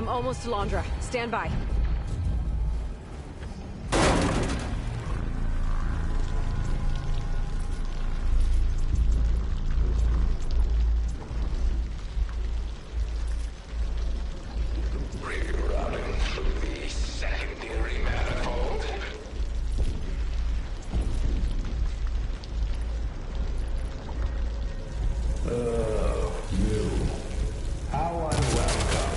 Almost to Londra. Stand by. Rerouting through the secondary manifold. You. How unwelcome.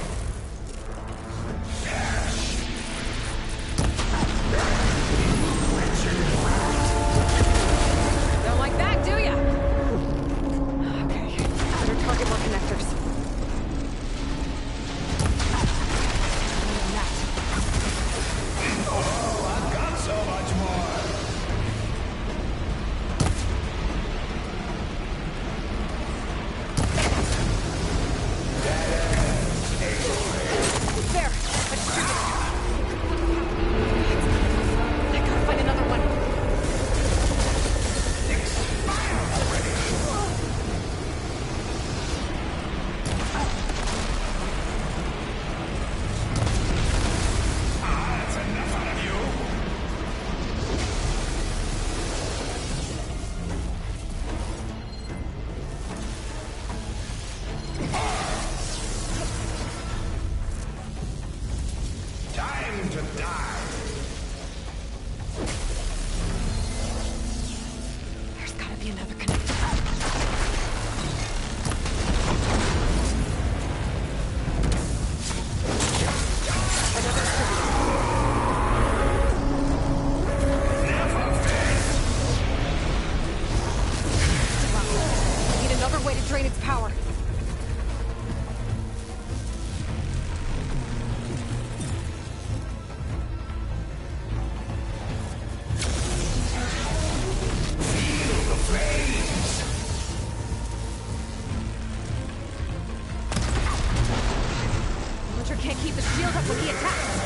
Don't like that, do ya? Okay, better target more connectors. Oh, I've got so much more. There! Let's shoot it. I gotta find another one. Expired already. That's enough out of you. Time to die. There's gotta be another connector. Another distributor. Need another way to drain its power. Feel the flames. Launcher can't keep the shield up when he attacks.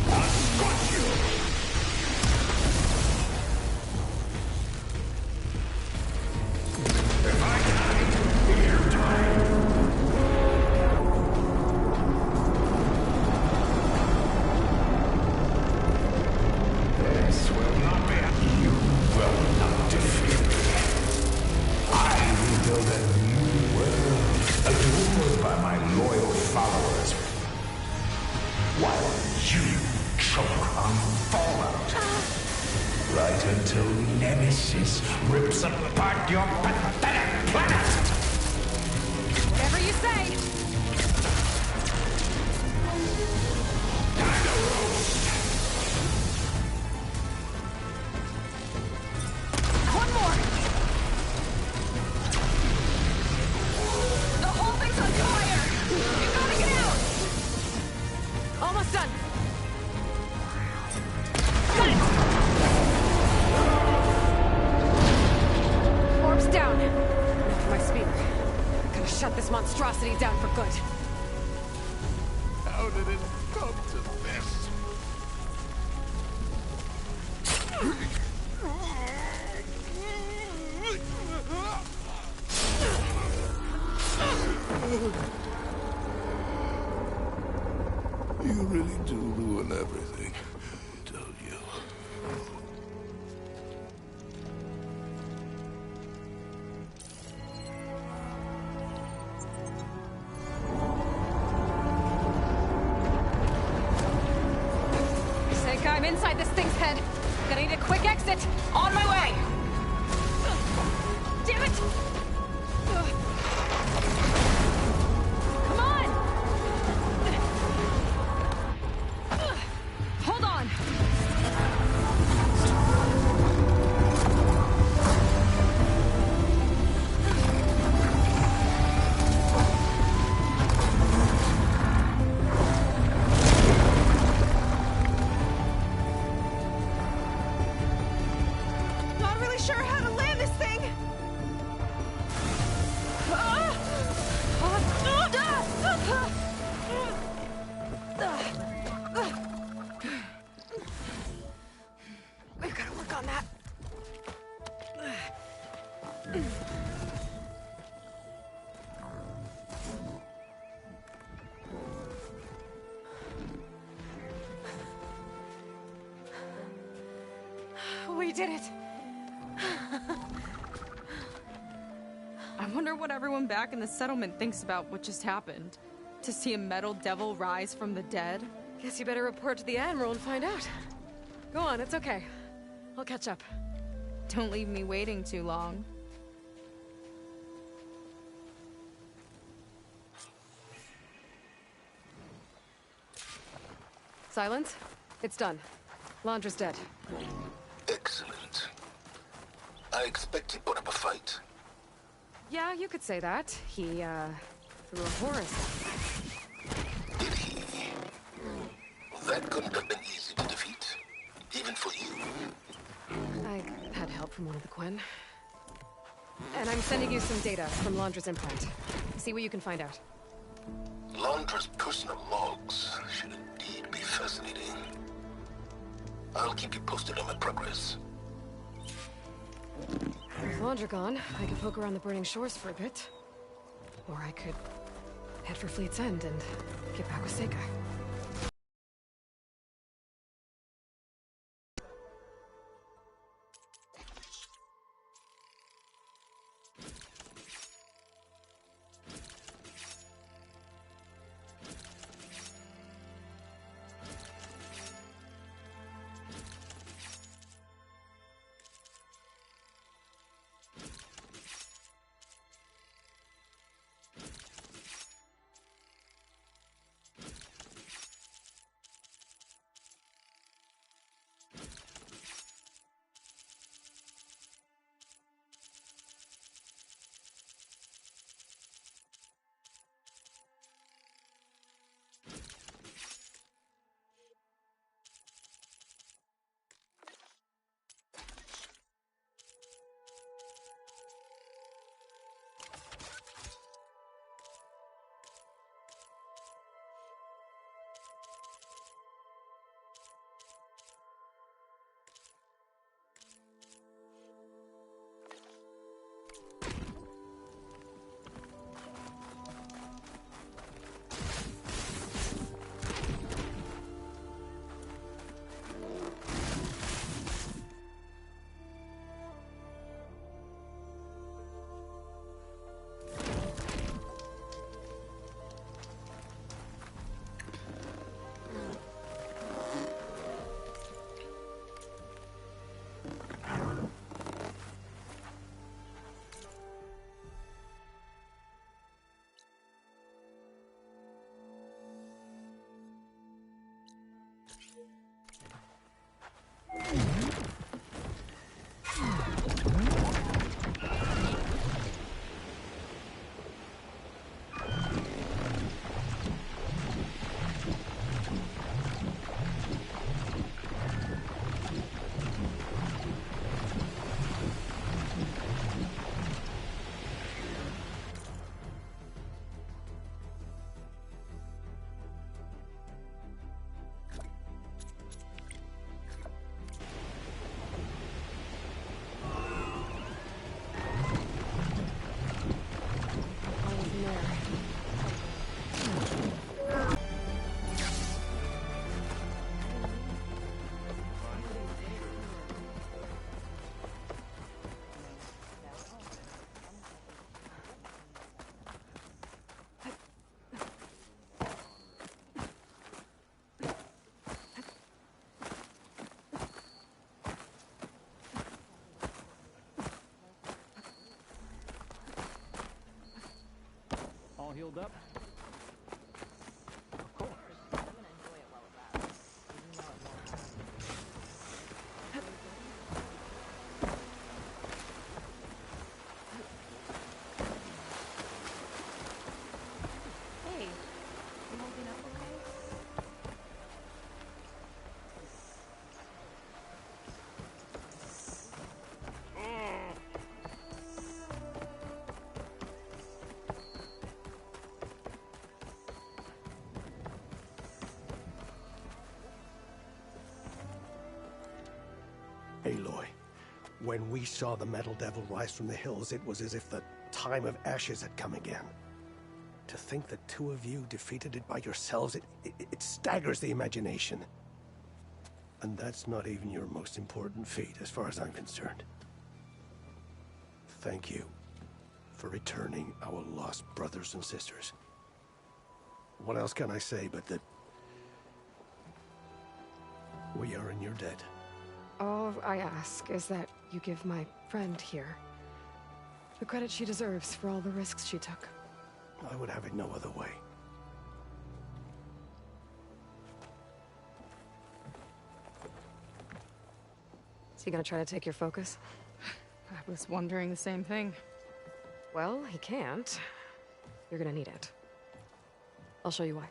I'll squash you. If I die, you're dying. This will not be. You will not defeat me. I will build a new world, adored by my loyal followers, while you choke on fallout. Right until Nemesis rips apart your pathetic planet. Whatever you say. Time to roast. One more. The whole thing's on fire! You gotta get out! Almost done. Got it. Orb's down. Enough for my speeder. Gotta shut this monstrosity down for good. How did it come to this? and everything. Tell you. Seika, I'm inside this thing's head. Gonna need a quick exit. On my way. Damn it! Come on! Hold on. Not really sure how to land this thing. We've got to work on that. We did it. I wonder what everyone back in the settlement thinks about what just happened. To see a metal devil rise from the dead? Guess you better report to the Admiral and find out. Go on, it's okay. I'll catch up. Don't leave me waiting too long. Silence? It's done. Londra's dead. Excellent. I expect he put up a fight. Yeah, you could say that. He, threw a horse. Did he? That couldn't have been easy to defeat. Even for you. I had help from one of the Quen. And I'm sending you some data from Londra's imprint. See what you can find out. Londra's personal logs should indeed be fascinating. I'll keep you posted on my progress. With Londra gone, I could poke around the burning shores for a bit. Or I could head for Fleet's End and get back with Seika. hold up? Of course. I'm gonna enjoy it while it lasts. Even though it won't last. Hey, you holding up okay? Aloy, when we saw the Metal Devil rise from the hills, it was as if the time of ashes had come again. To think the two of you defeated it by yourselves, it staggers the imagination. And that's not even your most important feat, as far as I'm concerned. Thank you for returning our lost brothers and sisters. What else can I say but that we are in your debt? All I ask is that you give my friend here the credit she deserves for all the risks she took. I would have it no other way. Is he gonna try to take your focus? I was wondering the same thing. Well, he can't. You're gonna need it. I'll show you why.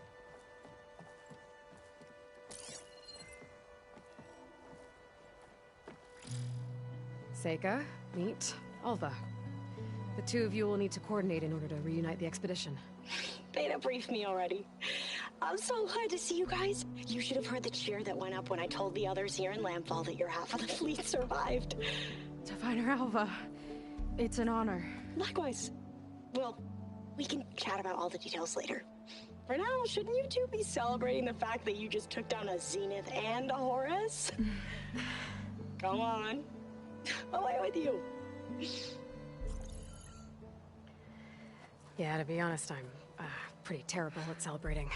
Seika, meet Alva. The two of you will need to coordinate in order to reunite the expedition. Beta briefed me already. I'm so glad to see you guys. You should have heard the cheer that went up when I told the others here in Landfall that your half of the fleet survived. Diviner Alva, it's an honor. Likewise. Well, we can chat about all the details later. For now, shouldn't you two be celebrating the fact that you just took down a Zenith and a Horus? Come on. Away with you. Yeah, to be honest, I'm pretty terrible at celebrating.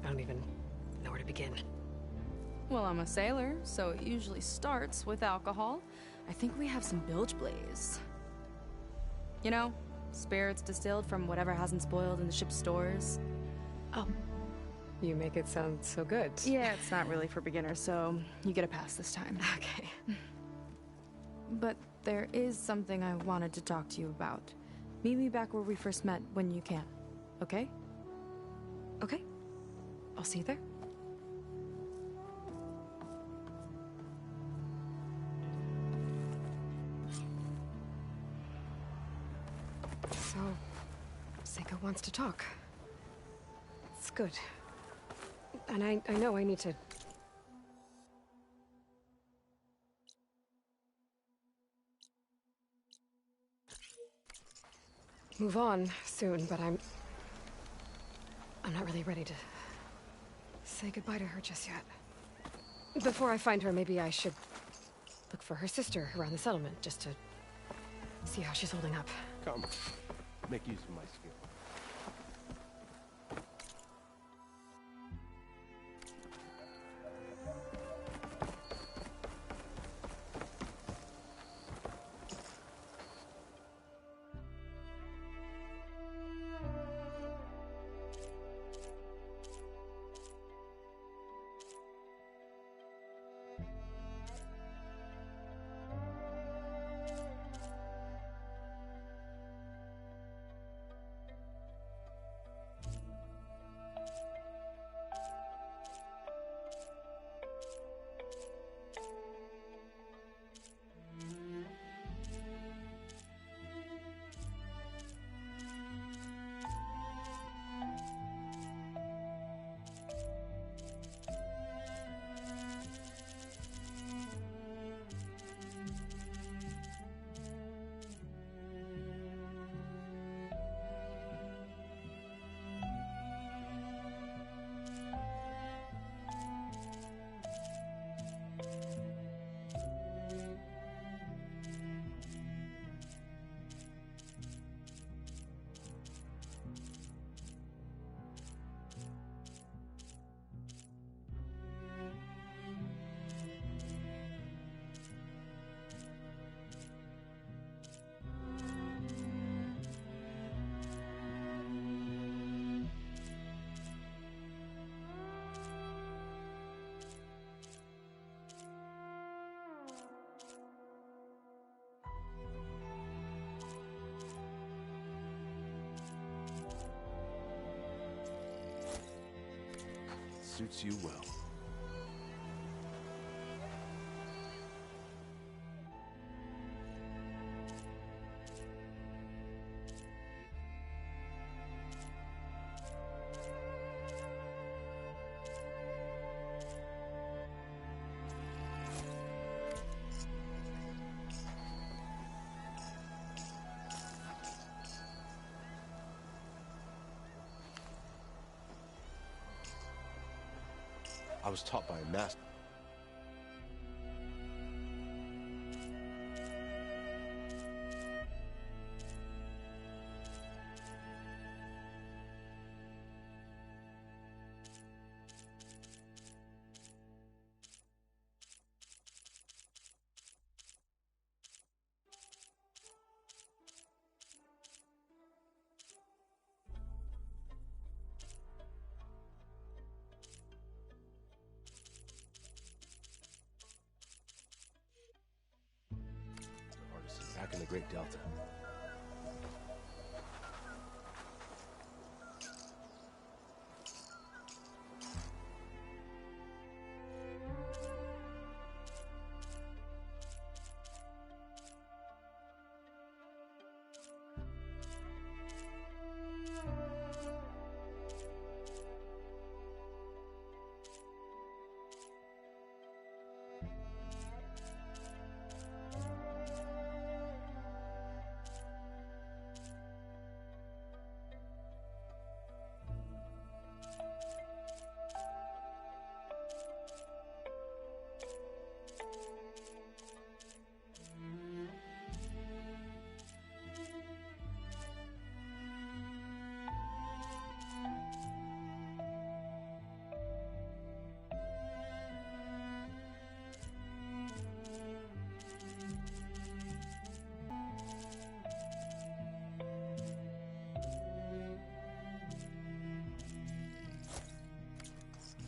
I don't even know where to begin. Well, I'm a sailor, so it usually starts with alcohol. I think we have some bilge blaze. You know, spirits distilled from whatever hasn't spoiled in the ship's stores. Oh. You make it sound so good. Yeah, it's not really for beginners, so you get a pass this time. Okay. But there is something I wanted to talk to you about. Meet me back where we first met when you can, okay? Okay. I'll see you there. So, Seika wants to talk. It's good. And I know I need to... move on soon, but I'm not really ready to say goodbye to her just yet. Before I find her, maybe I should look for her sister around the settlement, just to see how she's holding up. Come, make use of my skill. suits you well. I was taught by a master. Artists back in the Great Delta.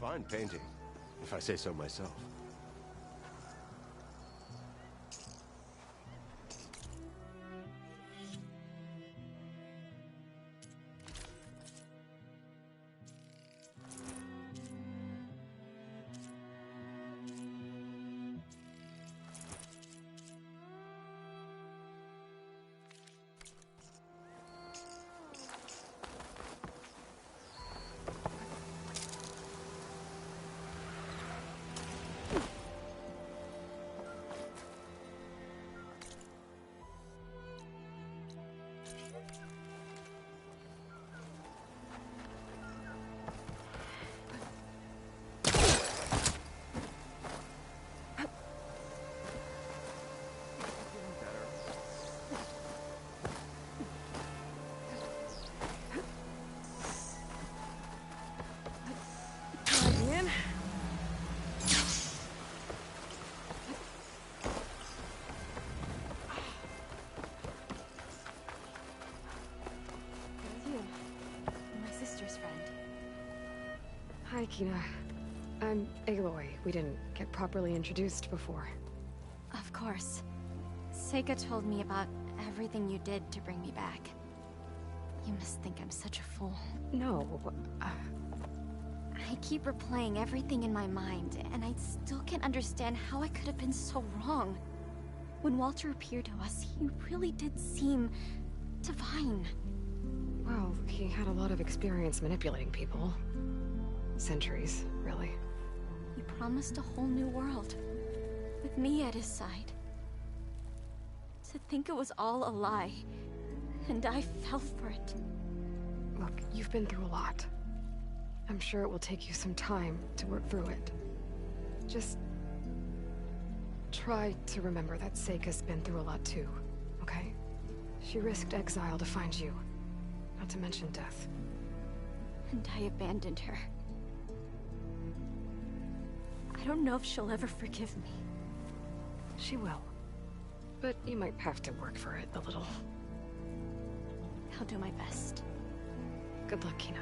Fine painting, if I say so myself. Hi, Kina. I'm Aloy. We didn't get properly introduced before. Of course. Seika told me about everything you did to bring me back. You must think I'm such a fool. No, I keep replaying everything in my mind, and I still can't understand how I could have been so wrong. When Walter appeared to us, he really did seem divine. well, he had a lot of experience manipulating people. Centuries, really. He promised a whole new world, with me at his side. To think it was all a lie, and I fell for it. Look, you've been through a lot. I'm sure it will take you some time to work through it. Just try to remember that Seika's been through a lot too, okay? She risked exile to find you, not to mention death. And I abandoned her. I don't know if she'll ever forgive me. She will. But you might have to work for it a little. I'll do my best. Good luck, Kina.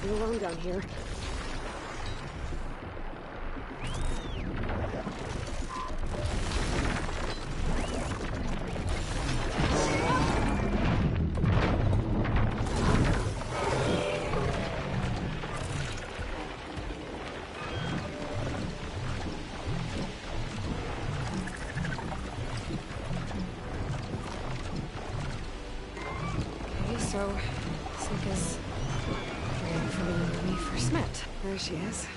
be alone down here. So, Sika's waiting for me when we first met. There she is.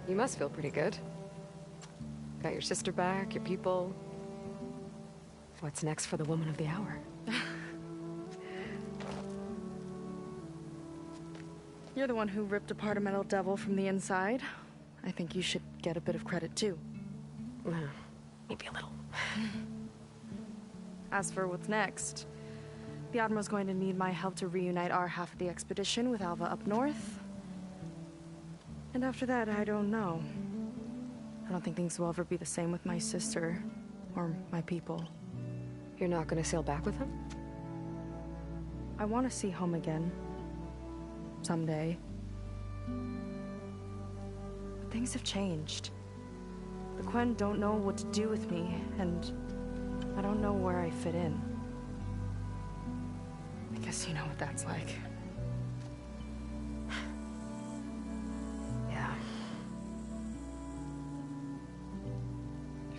You must feel pretty good. Got your sister back, your people. What's next for the woman of the hour? You're the one who ripped apart a metal devil from the inside. I think you should get a bit of credit, too. Maybe a little. As for what's next, the Admiral's going to need my help to reunite our half of the expedition with Alva up north. And after that, I don't know. I don't think things will ever be the same with my sister, or my people. You're not gonna sail back with him? I want to see home again. Someday. But things have changed. The Quen don't know what to do with me, and I don't know where I fit in. I guess you know what that's like. Yeah.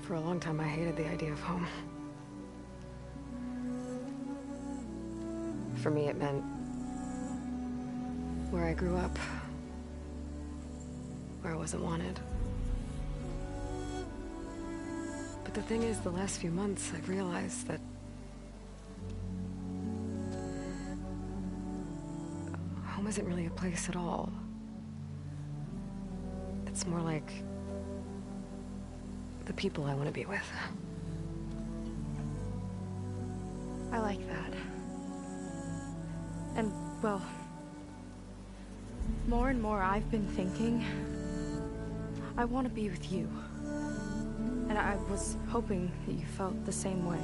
For a long time, I hated the idea of home. For me, it meant where I grew up, where I wasn't wanted. But the thing is, the last few months, I've realized that home isn't really a place at all. It's more like the people I want to be with. I like that. And, well, more and more I've been thinking, I want to be with you. And I was hoping that you felt the same way.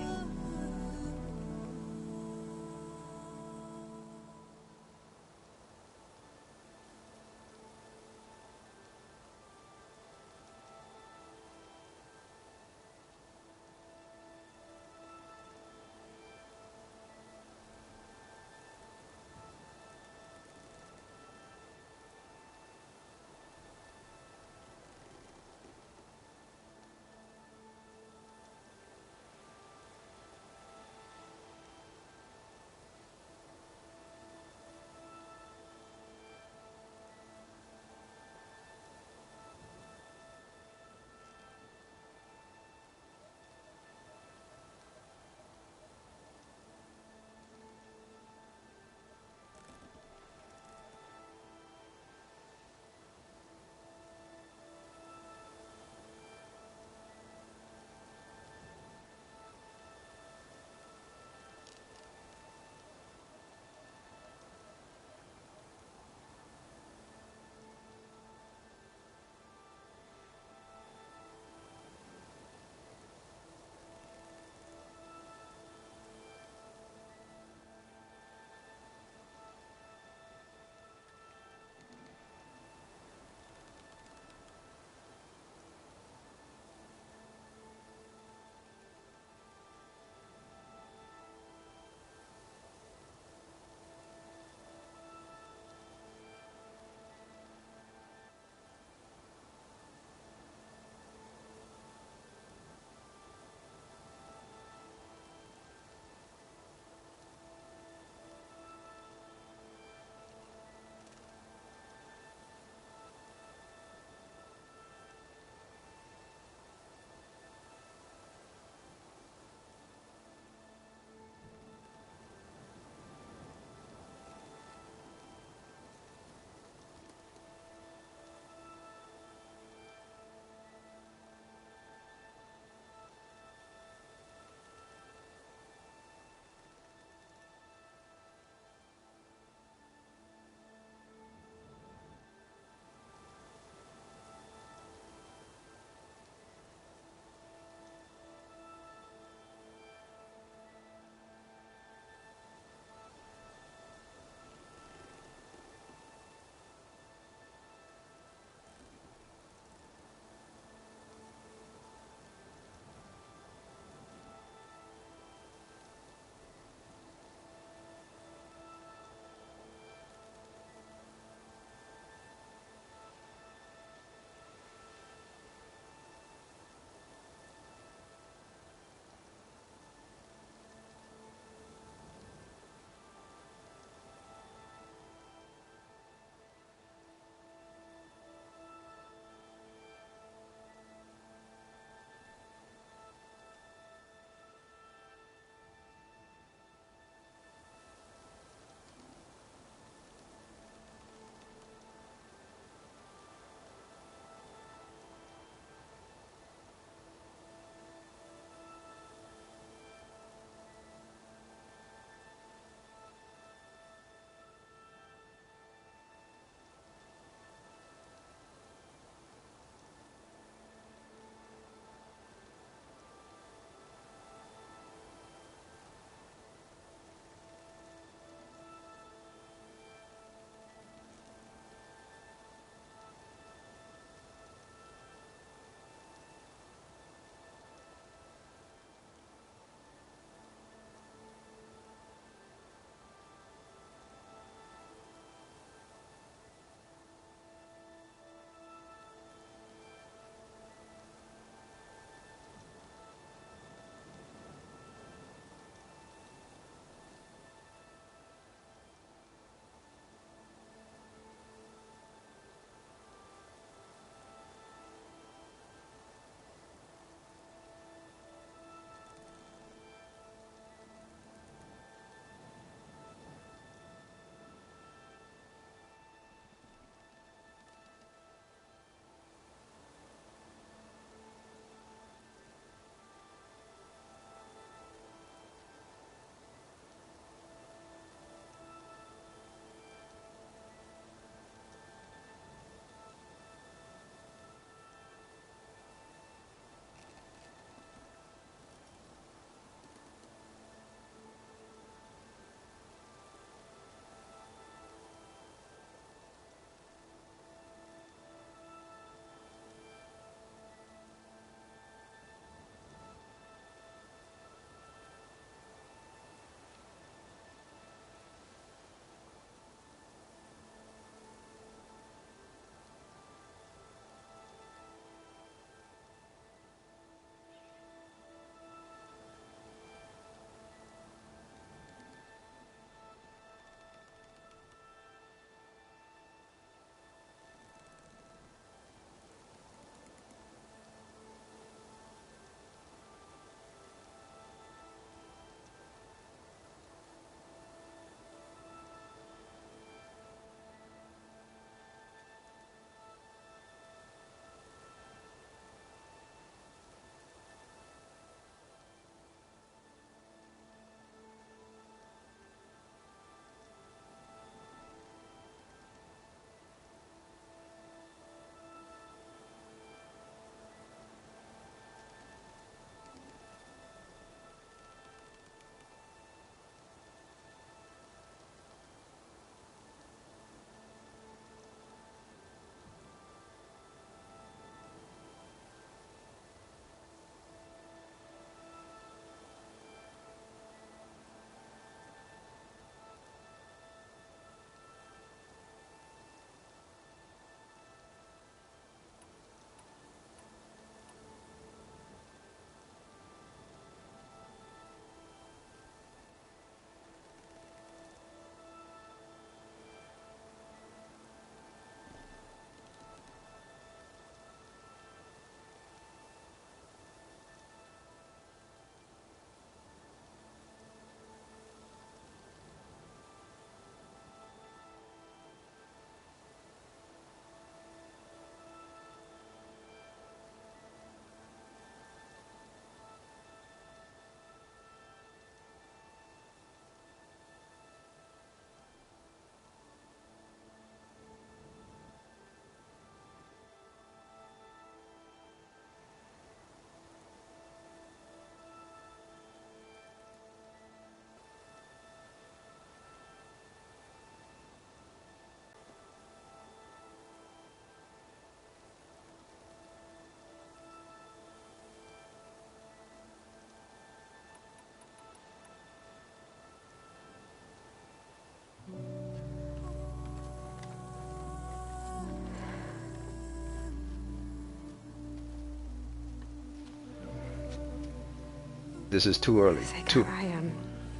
This is too early. I am.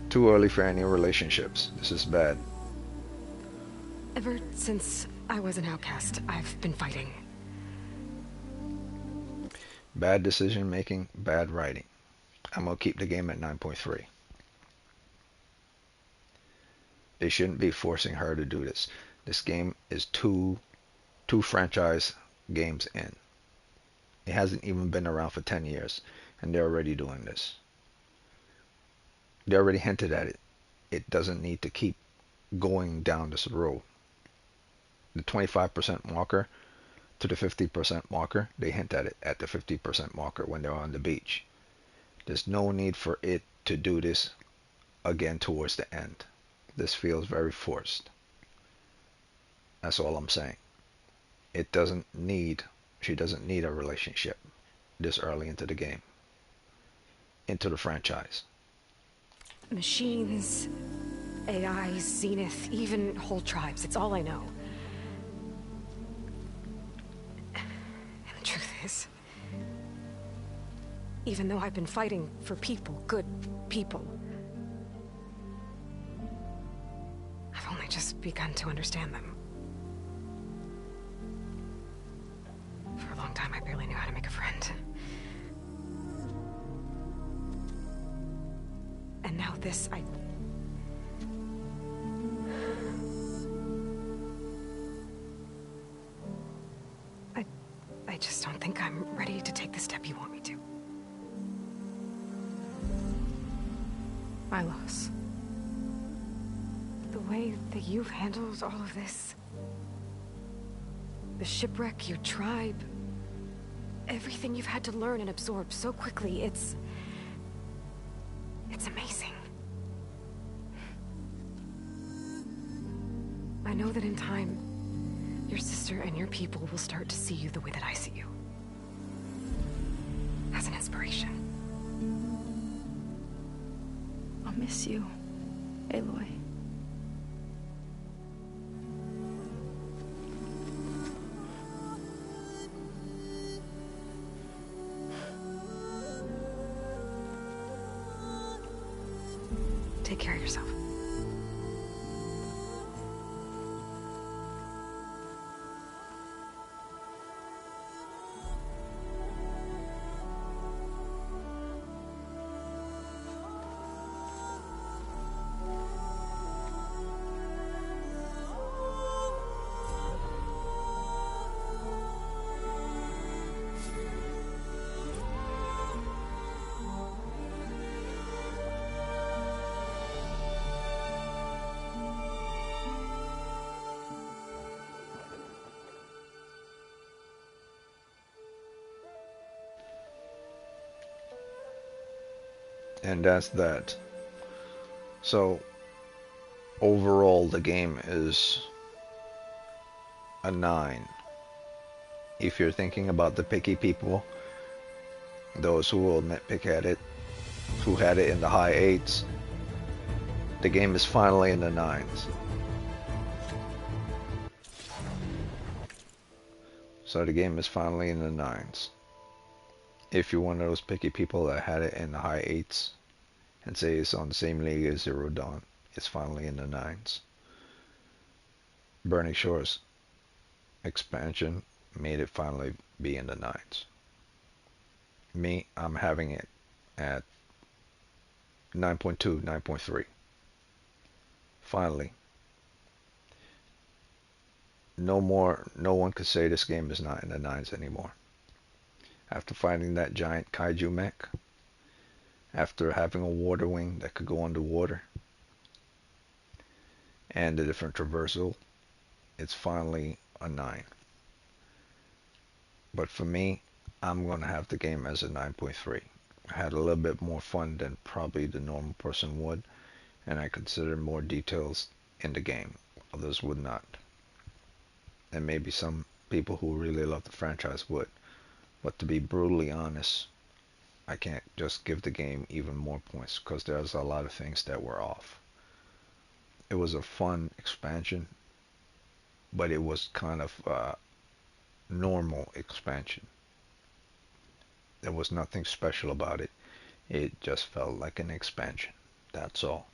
Too early for any relationships. This is bad. Ever since I was an outcast, I've been fighting. Bad decision making, bad writing. I'm gonna keep the game at 9.3. They shouldn't be forcing her to do this. This game is two franchise games in. It hasn't even been around for 10 years, and they're already doing this. They already hinted at it. It doesn't need to keep going down this road. The 25% marker to the 50% marker, they hint at it at the 50% marker when they're on the beach. There's no need for it to do this again towards the end. This feels very forced. That's all I'm saying. It doesn't need, she doesn't need a relationship this early into the game, into the franchise. Machines, AI, Zenith, even whole tribes. It's all I know. And the truth is, even though I've been fighting for people, good people, I've only just begun to understand them. For a long time, I barely knew how to make a friend. And now this, I just don't think I'm ready to take the step you want me to. My loss. The way that you've handled all of this. The shipwreck, your tribe. Everything you've had to learn and absorb so quickly, it's amazing. I know that in time, your sister and your people will start to see you the way that I see you. As an inspiration. I'll miss you, Aloy. Take care of yourself. And that's that. So overall the game is a 9. If you're thinking about the picky people, those who will nitpick at it, who had it in the high 8s, the game is finally in the 9s. So the game is finally in the 9s. If you're one of those picky people that had it in the high 8s and say it's on the same league as Zero Dawn, it's finally in the 9s. Burning Shores expansion made it finally be in the 9s. Me, I'm having it at 9.2, 9.3. Finally. No one could say this game is not in the 9s anymore. After finding that giant kaiju mech, after having a water wing that could go underwater, and the different traversal, it's finally a 9. But for me, I'm going to have the game as a 9.3. I had a little bit more fun than probably the normal person would, and I considered more details in the game. Others would not. And maybe some people who really love the franchise would. But to be brutally honest, I can't just give the game even more points because there's a lot of things that were off. It was a fun expansion, but it was kind of a normal expansion. There was nothing special about it. It just felt like an expansion. That's all.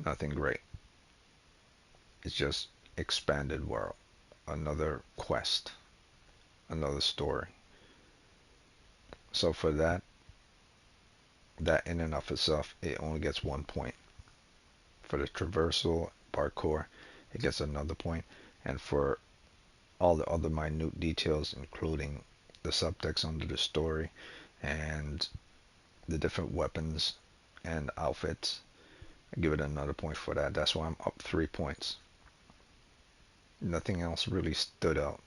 Nothing great. It's just expanded world. Another quest. Another story. So for that in and of itself, it only gets 1 point. For the traversal, parkour, it gets another point. And for all the other minute details, including the subtext under the story and the different weapons and outfits, I give it another point for that. That's why I'm up 3 points. Nothing else really stood out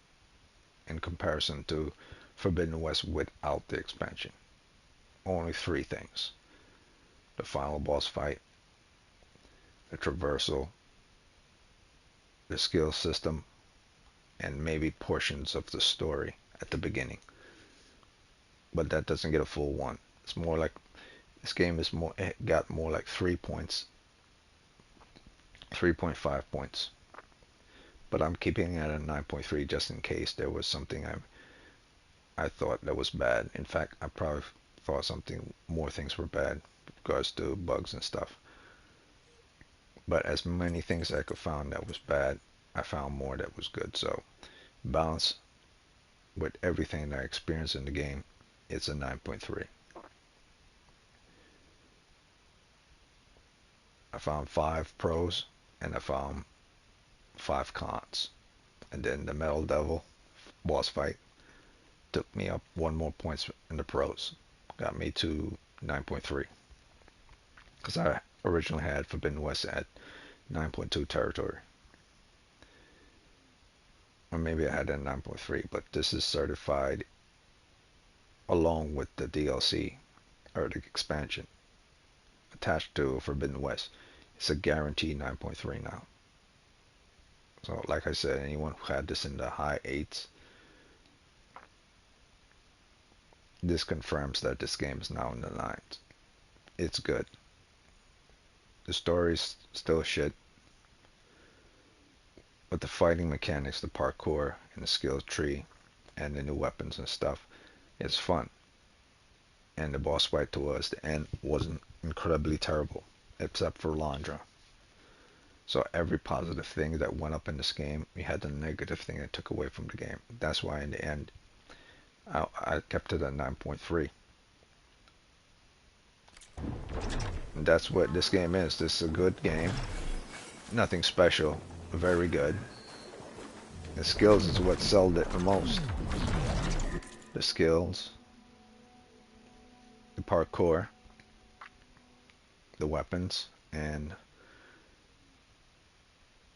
in comparison to Forbidden West without the expansion. Only 3 things. The final boss fight, the traversal, the skill system, and maybe portions of the story at the beginning. But that doesn't get a full 1. It's more like this game is more, it got more like 3 points, 3.5 points. But I'm keeping it at a 9.3 just in case there was something I thought that was bad. In fact, I probably thought more things were bad with regards to bugs and stuff. But as many things I could find that was bad, I found more that was good. So balance with everything that I experienced in the game, it's a 9.3. I found 5 pros and I found 5 cons. And then the Metal Devil boss fight took me up 1 more points in the pros. Got me to 9.3. Because I originally had Forbidden West at 9.2 territory. Or maybe I had it at 9.3, but this is certified along with the DLC or the expansion attached to Forbidden West. It's a guaranteed 9.3 now. So like I said, anyone who had this in the high 8s, this confirms that this game is now in the 9s. It's good. The story's still shit, but the fighting mechanics, the parkour, and the skill tree, and the new weapons and stuff, it's fun. And the boss fight towards the end wasn't incredibly terrible, except for Landra. So every positive thing that went up in this game, we had the negative thing that took away from the game. That's why in the end, I kept it at 9.3. And that's what this game is. This is a good game. Nothing special. Very good. The skills is what sold it the most. The skills, the parkour, the weapons, and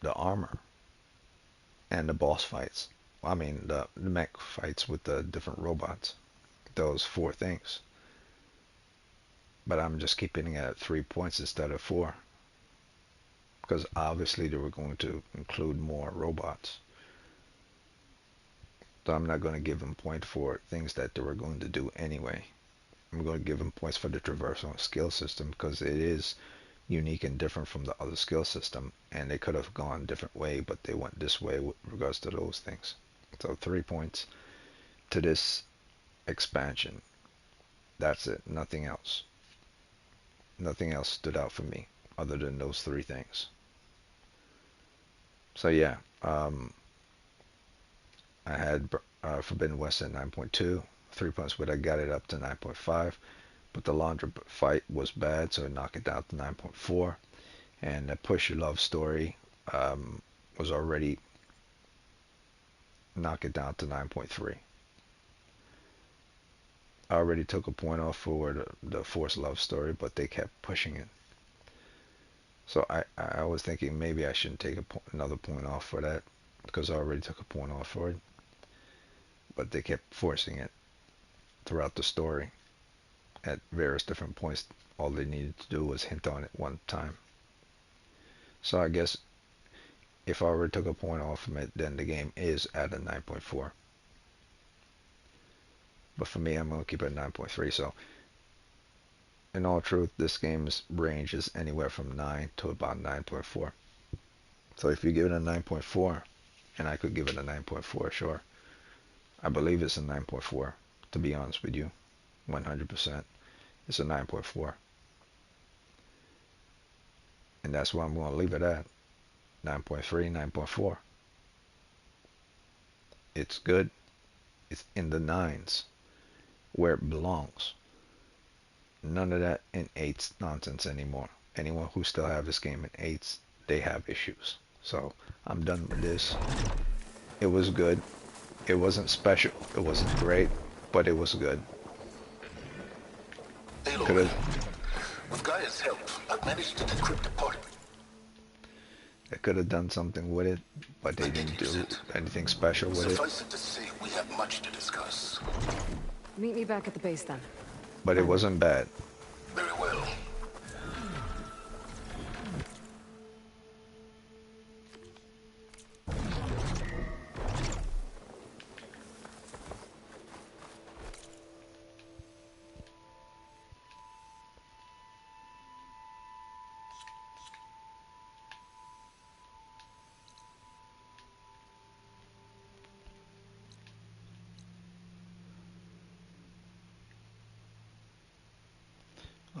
the armor, and the boss fights. I mean, the mech fights with the different robots. Those 4 things. But I'm just keeping it at 3 points instead of 4. Because obviously they were going to include more robots. So I'm not going to give them points for things that they were going to do anyway. I'm going to give them points for the traversal skill system because it is unique and different from the other skill system. And they could have gone a different way, but they went this way with regards to those things. So 3 points to this expansion. That's it. Nothing else. Nothing else stood out for me other than those 3 things. So yeah, I had Forbidden West at 9.2, 3 points, but I got it up to 9.5. But the Laundry fight was bad, so I knocked it down to 9.4. And the Push Your Love story was already knocked it down to 9.3. I already took a point off for the Forced Love story, but they kept pushing it. So I was thinking maybe I shouldn't take another point off for that because I already took a point off for it. But they kept forcing it throughout the story at various different points. All they needed to do was hint on it one time. So I guess if I already took a point off from it, then the game is at a 9.4. But for me, I'm going to keep it at 9.3. So in all truth, this game's range is anywhere from 9 to about 9.4. So if you give it a 9.4, and I could give it a 9.4, sure. I believe it's a 9.4, to be honest with you. 100%. It's a 9.4. And that's where I'm going to leave it at. 9.3, 9.4. It's good. It's in the nines where it belongs. None of that in eights nonsense anymore. Anyone who still have this game in eights, they have issues. So I'm done with this. It was good. It wasn't special. It wasn't great, but it was good. Aloy, with Gaia's help, I've managed to decrypt the part. They could have done something with it, but they didn't do anything special with it. Suffice it to say, we have much to discuss. Meet me back at the base then. But it wasn't bad. Very well.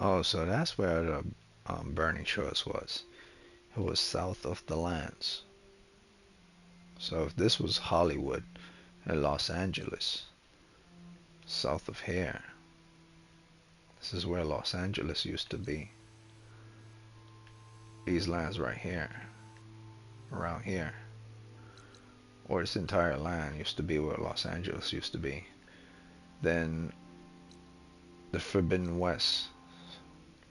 Oh, so that's where the Burning Shores was. It was south of the lands. So if this was Hollywood and Los Angeles, south of here, this is where Los Angeles used to be. These lands right here, around here, or this entire land used to be where Los Angeles used to be. Then the Forbidden West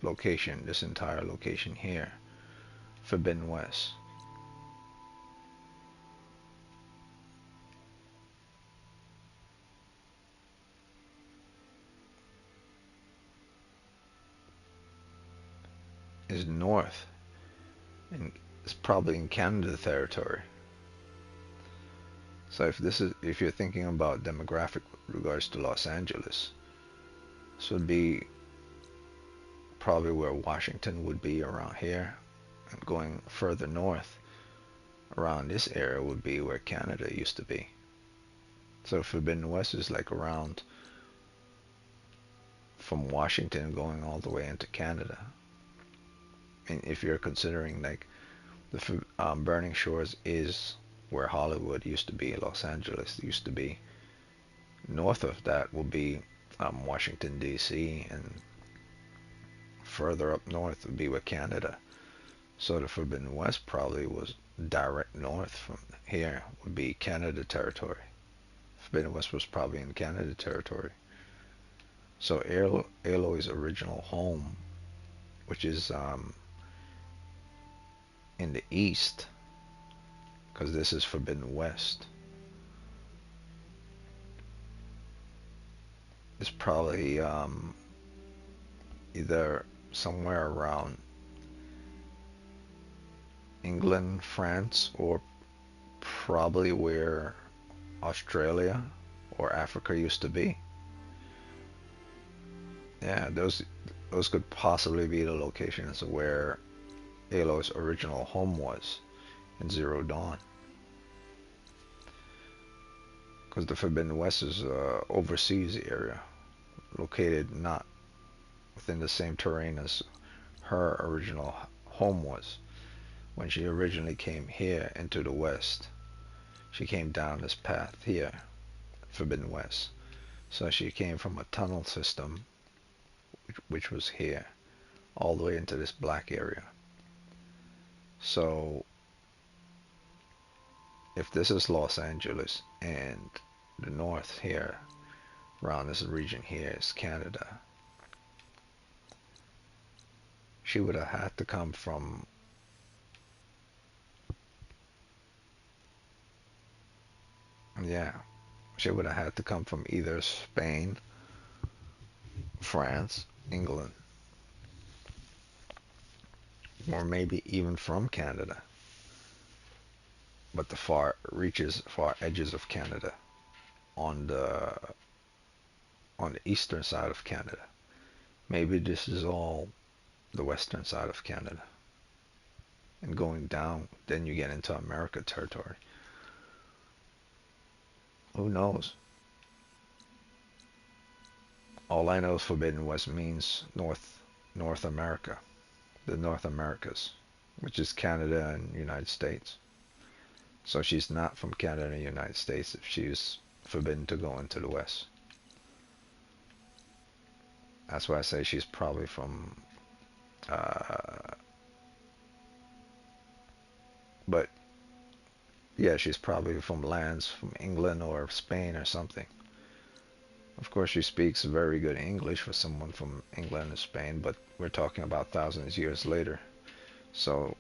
location, this entire location here, Forbidden West. Is north, and it's probably in Canada territory. So if you're thinking about demographic with regards to Los Angeles, this would be probably where Washington would be, around here, and going further north around this area would be where Canada used to be. So Forbidden West is like around from Washington going all the way into Canada. And if you're considering like the Burning Shores is where Hollywood used to be, Los Angeles used to be, north of that will be Washington DC, and further up north would be where Canada. So the Forbidden West probably was direct north from here, would be Canada territory. Forbidden West was probably in Canada territory. So Aloy's original home, which is in the east, because this is Forbidden West, is probably either somewhere around England, France, or probably where Australia or Africa used to be. Yeah, those could possibly be the locations where Aloy's original home was in Zero Dawn. Because the Forbidden West is a overseas area, located not within the same terrain as her original home was. When she originally came here into the West, she came down this path here, Forbidden West. So she came from a tunnel system, which was here, all the way into this black area. So if this is Los Angeles and the north here, around this region here, is Canada, she would have had to come from she would have had to come from either Spain, France, England, or maybe even from Canada, but the far edges of Canada, on the eastern side of Canada. Maybe this is all the western side of Canada, and going down, then you get into America territory. Who knows? All I know is Forbidden West means North America, the North Americas, which is Canada and United States. So she's not from Canada and United States if she's forbidden to go into the West. That's why I say she's probably from, but yeah, she's probably from lands from England or Spain or something. Of course, she speaks very good English for someone from England and Spain, but we're talking about thousands of years later. So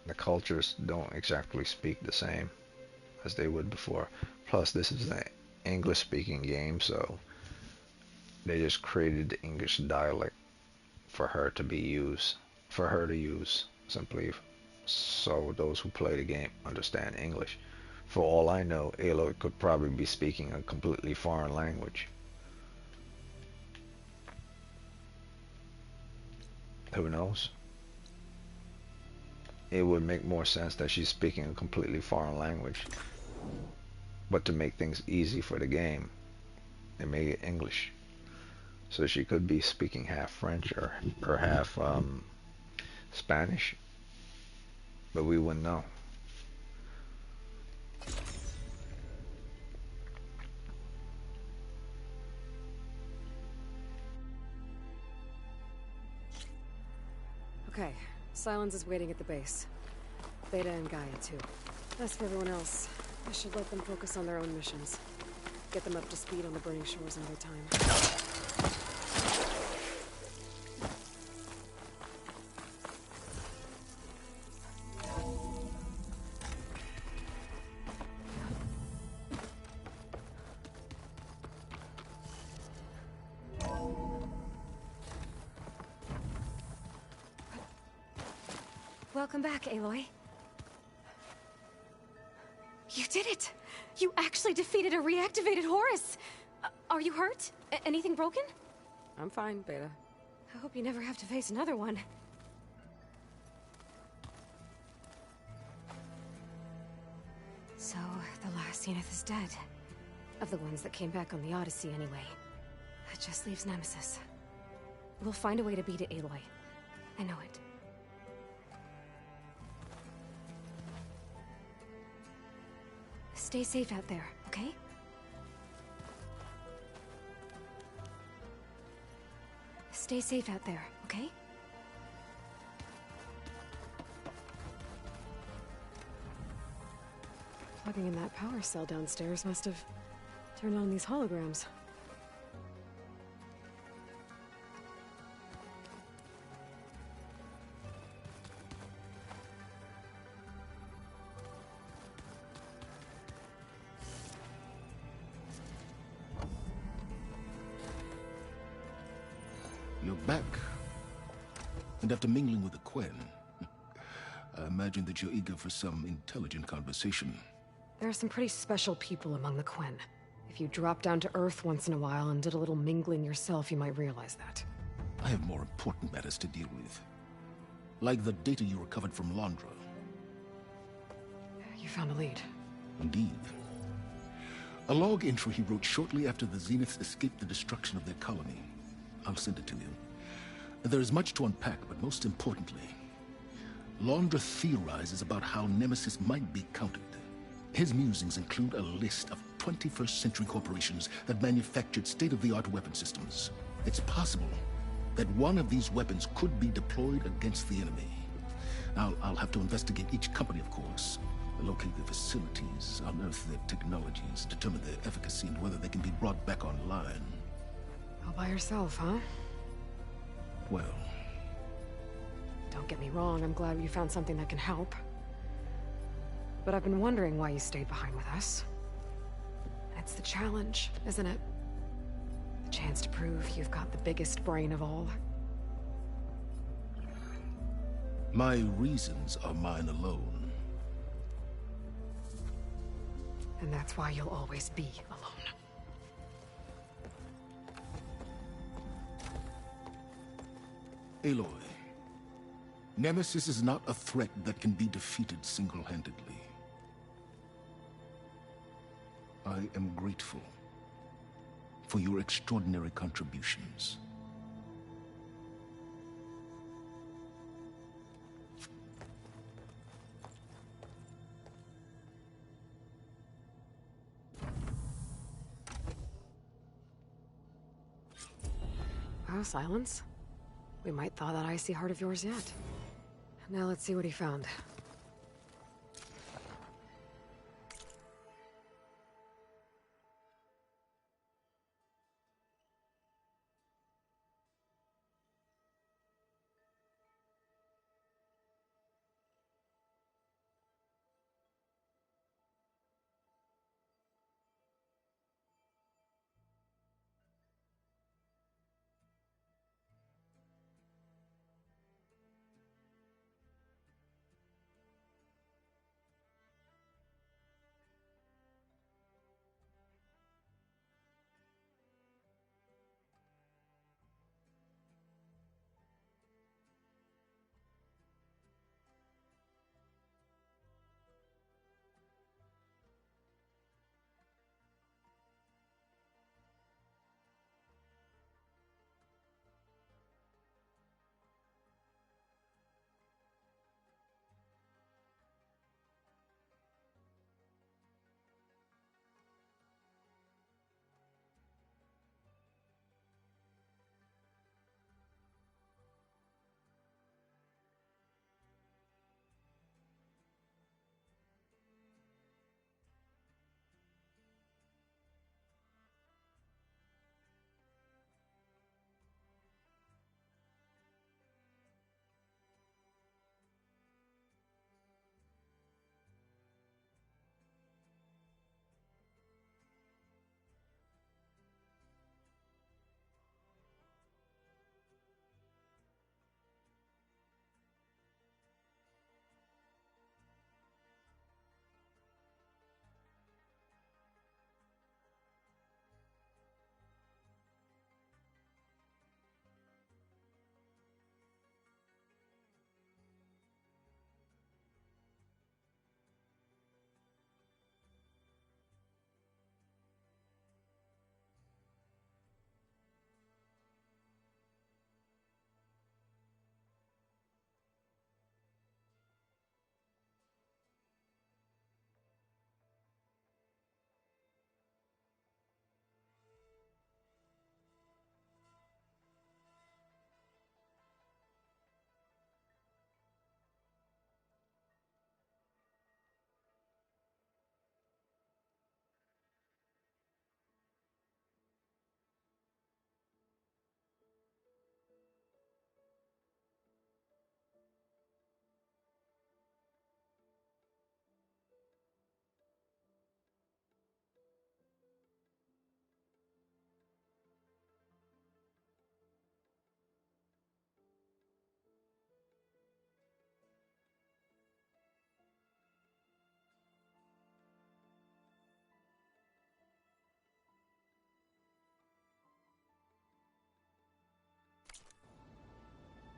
the cultures don't exactly speak the same as they would before. Plus, this is an English-speaking game, so they just created the English dialect for her to use simply so those who play the game understand English. For all I know, Aloy could probably be speaking a completely foreign language. Who knows? It would make more sense that she's speaking a completely foreign language. But to make things easy for the game, they made it English. So she could be speaking half French or half Spanish. But we wouldn't know. Okay, Silence is waiting at the base. Beta and Gaia, too. As for everyone else, I should let them focus on their own missions. Get them up to speed on the burning shores another time. Welcome back, Aloy. You did it! You actually defeated a reactivated Horus! Are you hurt? Anything broken? I'm fine, Beta. I hope you never have to face another one. So, the last Zenith is dead. Of the ones that came back on the Odyssey, anyway. That just leaves Nemesis. We'll find a way to beat it, Aloy. I know it. Stay safe out there, okay? Stay safe out there, okay? Plugging in that power cell downstairs must have turned on these holograms. You're back. And after mingling with the Quen, I imagine that you're eager for some intelligent conversation. There are some pretty special people among the Quen. If you dropped down to Earth once in a while and did a little mingling yourself, you might realize that. I have more important matters to deal with. Like the data you recovered from Londra. You found a lead. Indeed. A log entry he wrote shortly after the Zeniths escaped the destruction of their colony. I'll send it to you. There is much to unpack, but most importantly, Londra theorizes about how Nemesis might be countered. His musings include a list of 21st century corporations that manufactured state-of-the-art weapon systems. It's possible that one of these weapons could be deployed against the enemy. I'll have to investigate each company, of course. Locate their facilities, unearth their technologies, determine their efficacy and whether they can be brought back online. All by yourself, huh? Well... Don't get me wrong, I'm glad you found something that can help. But I've been wondering why you stayed behind with us. It's the challenge, isn't it? The chance to prove you've got the biggest brain of all. My reasons are mine alone. And that's why you'll always be alone. Aloy, Nemesis is not a threat that can be defeated single-handedly. I am grateful for your extraordinary contributions. Oh, Silence. We might thaw that icy heart of yours yet. Now let's see what he found.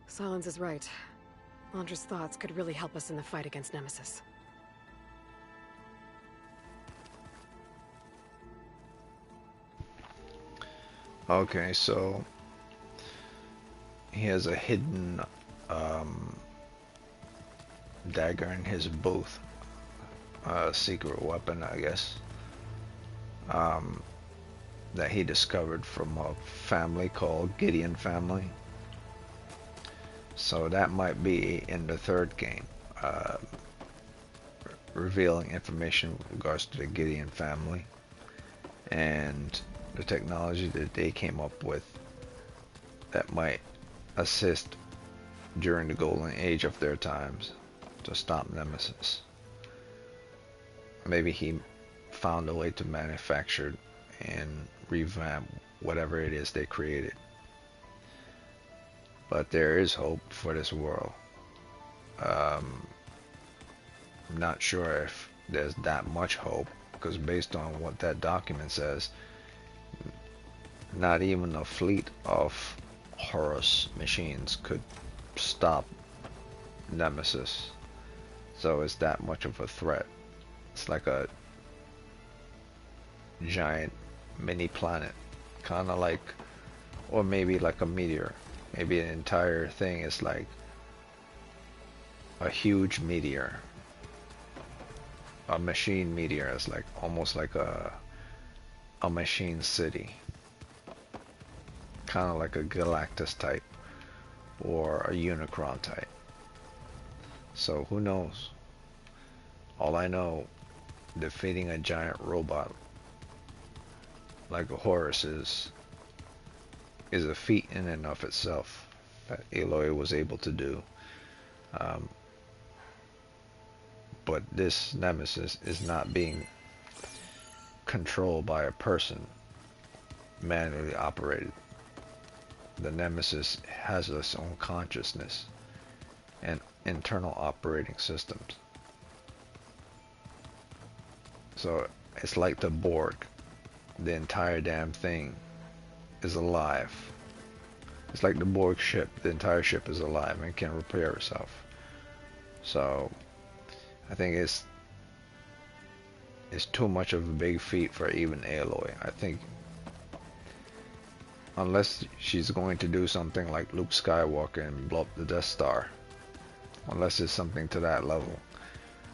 Silence is right. Londra's thoughts could really help us in the fight against Nemesis. Okay, so he has a hidden dagger in his booth. A secret weapon, I guess. That he discovered from a family called Gideon family. So that might be in the third game, revealing information with regards to the Gideon family and the technology that they came up with that might assist during the golden age of their times to stop Nemesis. Maybe he found a way to manufacture and revamp whatever it is they created. But there is hope for this world. I'm not sure if there's that much hope, because based on what that document says, not even a fleet of Horus machines could stop Nemesis. So it's that much of a threat. It's like a giant mini planet kind of like, or maybe like a meteor. Maybe an entire thing is like a huge meteor. A machine meteor is like almost like a machine city. Kind of like a Galactus type or a Unicron type. So who knows? All I know, defeating a giant robot like a Horus is a feat in and of itself that Aloy was able to do. But this nemesis is not being controlled by a person, manually operated. The nemesis has its own consciousness and internal operating systems. So it's like the Borg. The entire damn thing is alive. It's like the Borg ship. The entire ship is alive and can repair itself. So I think it's too much of a big feat for even Aloy. I think unless she's going to do something like Luke Skywalker and blow up the Death Star, unless it's something to that level,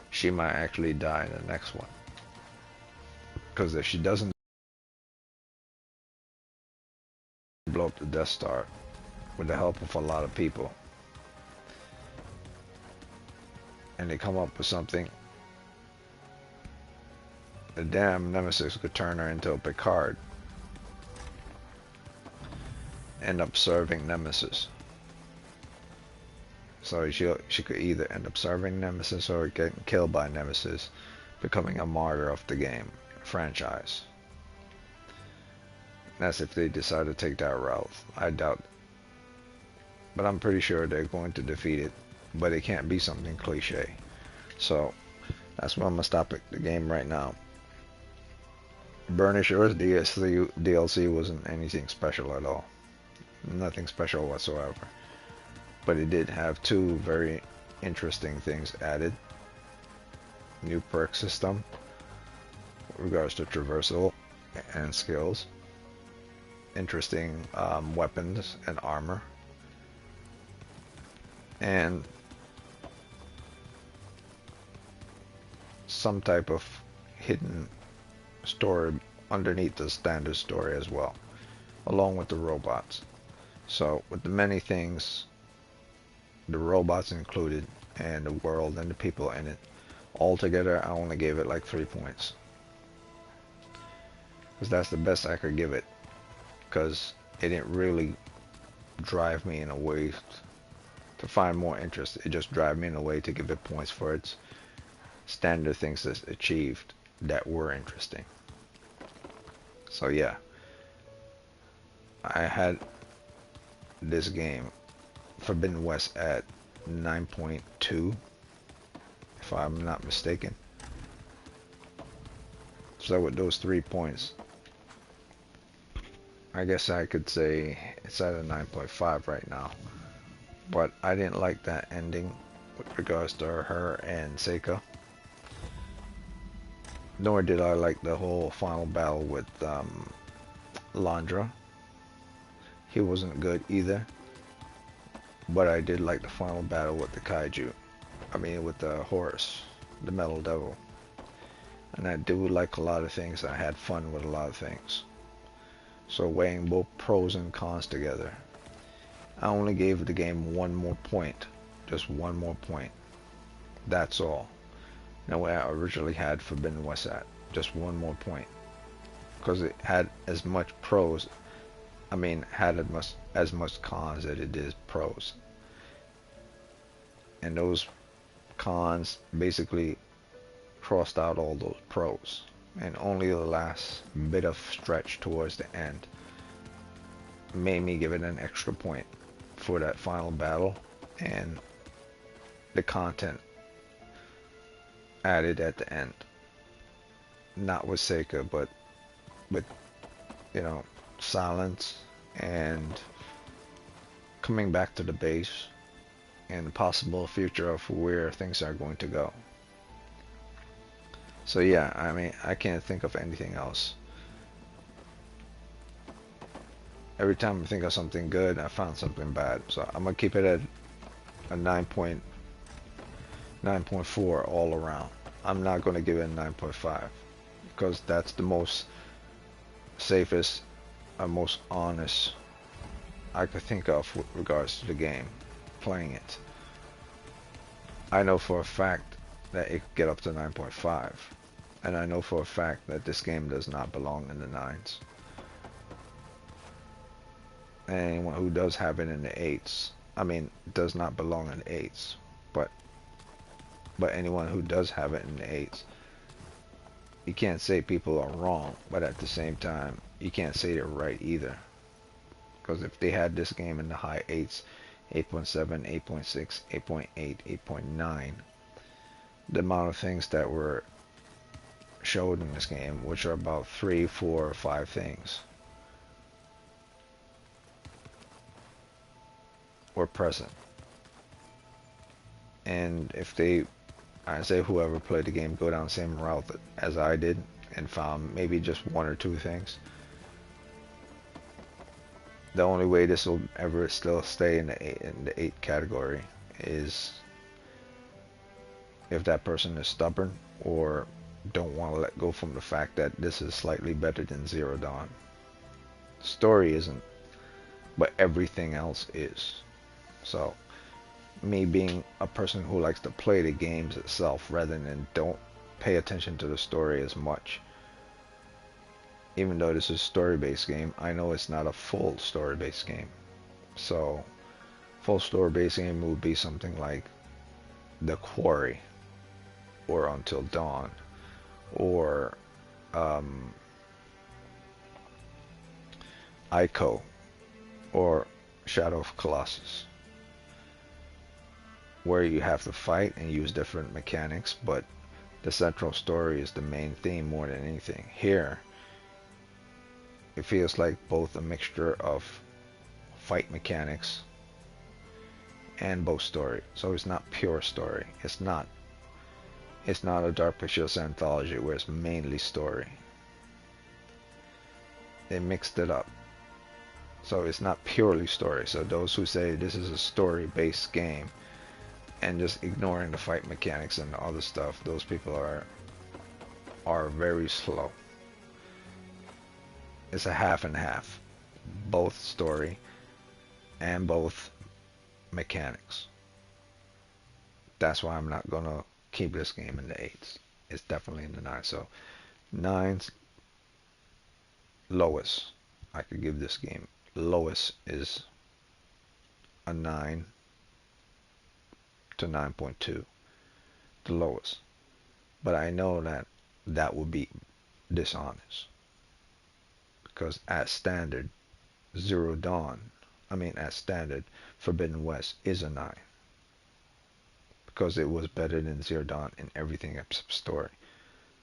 she might actually die in the next one. Because if she doesn't blow up the Death Star with the help of a lot of people, and they come up with something, the damn nemesis could turn her into a Picard. End up serving Nemesis. So she could either end up serving Nemesis or getting killed by Nemesis, becoming a martyr of the game franchise. That's if they decide to take that route. I doubt it. But I'm pretty sure they're going to defeat it, but it can't be something cliche. So that's where I'm gonna stop the game right now. Burnisher's DLC wasn't anything special at all. Nothing special whatsoever. But it did have two very interesting things added. New perk system with regards to traversal and skills. Interesting weapons and armor. And some type of hidden story underneath the standard story as well, along with the robots. So with the many things, the robots included, and the world and the people in it, altogether I only gave it like 3 points. Because that's the best I could give it. Because it didn't really drive me in a way to find more interest. It just drive me in a way to give it points for its standard things that's achieved that were interesting. So yeah, I had this game, Forbidden West, at 9.2, if I'm not mistaken. So with those 3 points, I guess I could say it's at a 9.5 right now. But I didn't like that ending with regards to her and Seika. Nor did I like the whole final battle with Landra. He wasn't good either. But I did like the final battle with the kaiju. I mean with the Horus, the Metal Devil. And I do like a lot of things. I had fun with a lot of things. So weighing both pros and cons together, I only gave the game one more point. Just one more point. That's all. No way I originally had Forbidden West at. Just one more point. Because it had as much pros, had as much cons as it did pros. And those cons basically crossed out all those pros. And only the last bit of stretch towards the end made me give it an extra point for that final battle and the content added at the end. Not with Seika, but with, Silence and coming back to the base and the possible future of where things are going to go. So yeah, I can't think of anything else. Every time I think of something good, I found something bad. So I'm gonna keep it at a 9.4 all around. I'm not gonna give it a 9.5 because that's the most safest and most honest I could think of with regards to the game, playing it. I know for a fact that it could get up to 9.5, and I know for a fact that this game does not belong in the 9s. And anyone who does have it in the 8s, I mean, does not belong in the 8s, but anyone who does have it in the 8s, you can't say people are wrong, but at the same time, you can't say they're right either. Because if they had this game in the high 8s, 8.7, 8.6, 8.8, 8.9, the amount of things that were showed in this game, which are about 3, 4, or 5 things, were present. And if they, I say whoever played the game, go down the same route as I did and found maybe just 1 or 2 things, the only way this will ever still stay in the 8 category is if that person is stubborn or don't want to let go from the fact that this is slightly better than Zero Dawn. Story isn't, but everything else is. So me being a person who likes to play the games itself rather than don't pay attention to the story as much, even though this is a story-based game, I know it's not a full story-based game. So full story-based game would be something like The Quarry or Until Dawn or Ico or Shadow of Colossus, where you have to fight and use different mechanics, but the central story is the main theme more than anything. Here, it feels like both a mixture of fight mechanics and both story. So it's not pure story. It's not a Dark Pictures anthology where it's mainly story. They mixed it up. So it's not purely story. So those who say this is a story-based game and just ignoring the fight mechanics and the other stuff, those people are very slow. It's a half and half, both story and both mechanics. That's why I'm not gonna keep this game in the 8s. It's definitely in the 9s. So 9's lowest I could give this game. Lowest is a 9 to 9.2, the lowest. But I know that would be dishonest, because at standard, at standard, Forbidden West is a 9, because it was better than Zero Dawn in everything except story.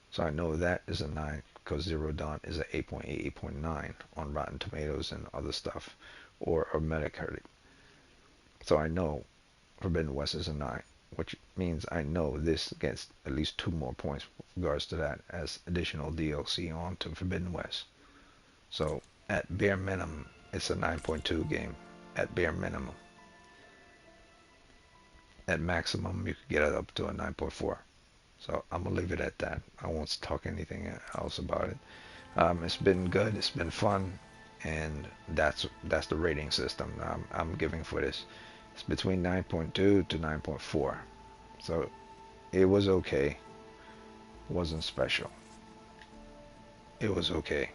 So I know that is a 9 because Zero Dawn is a 8.8, 8.9 on Rotten Tomatoes and other stuff, or Metacritic. So I know Forbidden West is a 9, which means I know this gets at least 2 more points with regards to that as additional DLC on to Forbidden West. So at bare minimum, it's a 9.2 game. At bare minimum. At maximum, you could get it up to a 9.4. So I'm gonna leave it at that. I won't talk anything else about it. It's been good. It's been fun, and that's the rating system I'm giving for this. It's between 9.2 to 9.4. So it was okay. It wasn't special. It was okay.